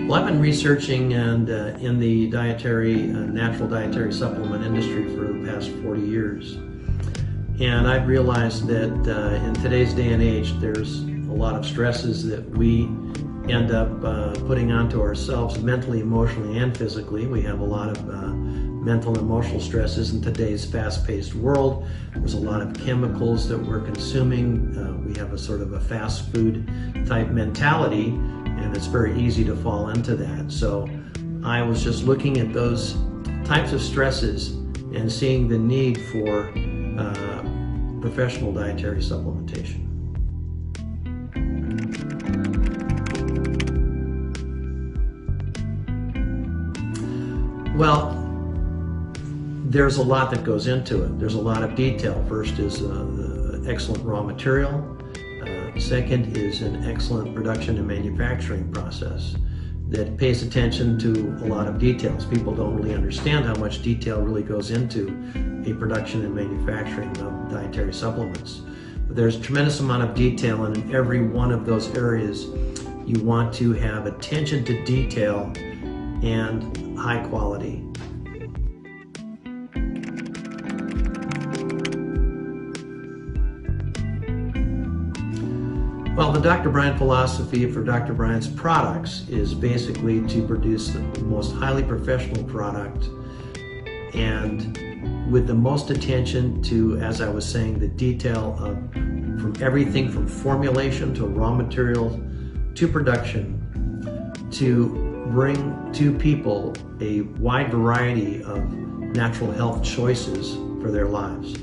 Well, I've been researching and in the natural dietary supplement industry for the past 40 years. And I've realized that in today's day and age, there's a lot of stresses that we end up putting onto ourselves mentally, emotionally, and physically. We have a lot of mental and emotional stresses in today's fast-paced world. There's a lot of chemicals that we're consuming. We have a sort of a fast food type mentality, and it's very easy to fall into that. So I was just looking at those types of stresses and seeing the need for professional dietary supplementation. Well, there's a lot that goes into it. There's a lot of detail. First is the excellent raw material. Second is an excellent production and manufacturing process that pays attention to a lot of details. People don't really understand how much detail really goes into a production and manufacturing of dietary supplements. But there's a tremendous amount of detail, and in every one of those areas, you want to have attention to detail and high quality. Well, the Dr. Brian philosophy for Dr. Brian's products is basically to produce the most highly professional product and with the most attention to, as I was saying, the detail of from everything from formulation to raw materials to production, to bring to people a wide variety of natural health choices for their lives.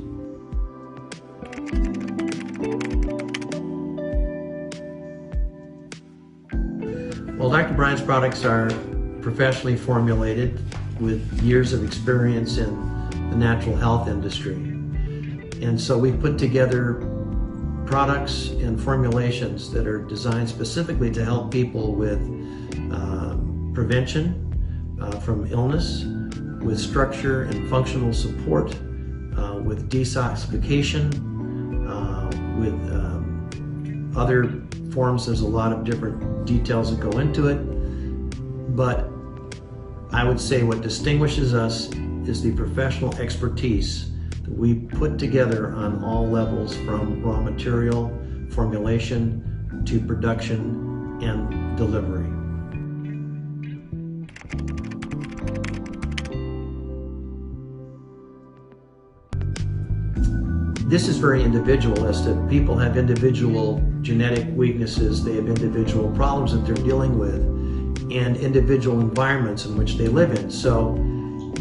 Well, Dr. Brian's products are professionally formulated with years of experience in the natural health industry. And so we've put together products and formulations that are designed specifically to help people with prevention from illness, with structure and functional support, with detoxification, with other forms. There's a lot of different details that go into it, but I would say what distinguishes us is the professional expertise that we put together on all levels, from raw material, formulation, to production and delivery. This is very individual, as to people have individual genetic weaknesses, they have individual problems that they're dealing with, and individual environments in which they live in. So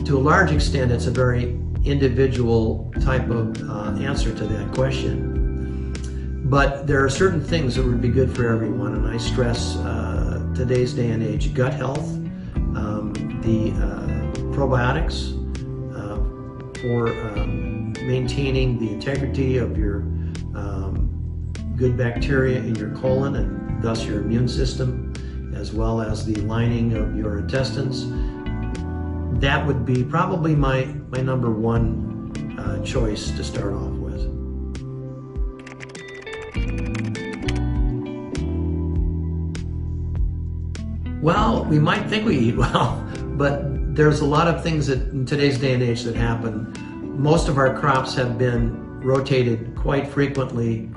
to a large extent, it's a very individual type of answer to that question. But there are certain things that would be good for everyone, and I stress today's day and age: gut health, the probiotics for maintaining the integrity of your good bacteria in your colon and thus your immune system, as well as the lining of your intestines. That would be probably my number one choice to start off with. Well, we might think we eat well, but there's a lot of things that in today's day and age that happen. Most of our crops have been rotated quite frequently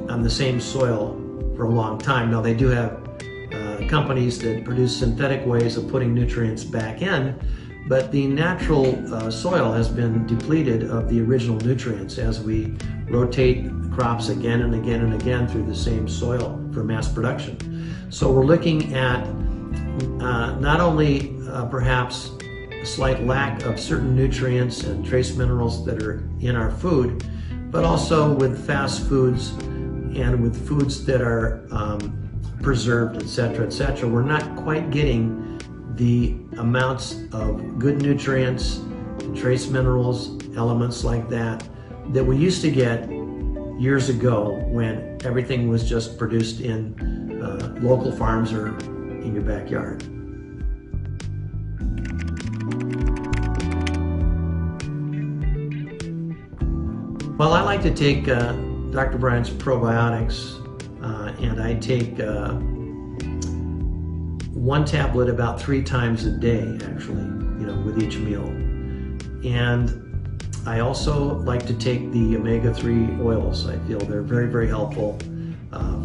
on the same soil for a long time. Now, they do have companies that produce synthetic ways of putting nutrients back in, but the natural soil has been depleted of the original nutrients as we rotate crops again and again and again through the same soil for mass production. So we're looking at not only perhaps a slight lack of certain nutrients and trace minerals that are in our food, but also with fast foods and with foods that are preserved, etc., we're not quite getting the amounts of good nutrients and trace minerals, elements like that we used to get years ago when everything was just produced in local farms or in your backyard. Well, I like to take Dr. Brian's probiotics and I take one tablet about 3 times a day, actually, with each meal. And I also like to take the omega-3 oils. I feel they're very, very helpful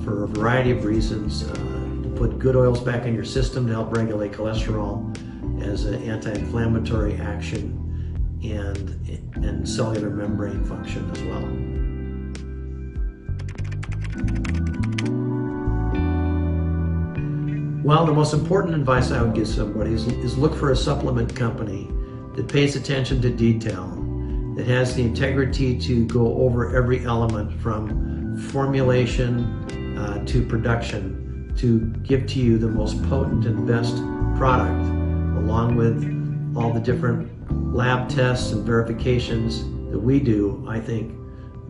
for a variety of reasons. To put good oils back in your system to help regulate cholesterol as an anti-inflammatory action and cellular membrane function as well. Well, the most important advice I would give somebody is look for a supplement company that pays attention to detail, that has the integrity to go over every element from formulation to production to give to you the most potent and best product, along with all the different lab tests and verifications that we do. I think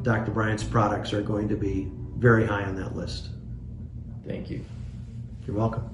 Dr. Brian's products are going to be very high on that list. Thank you. You're welcome.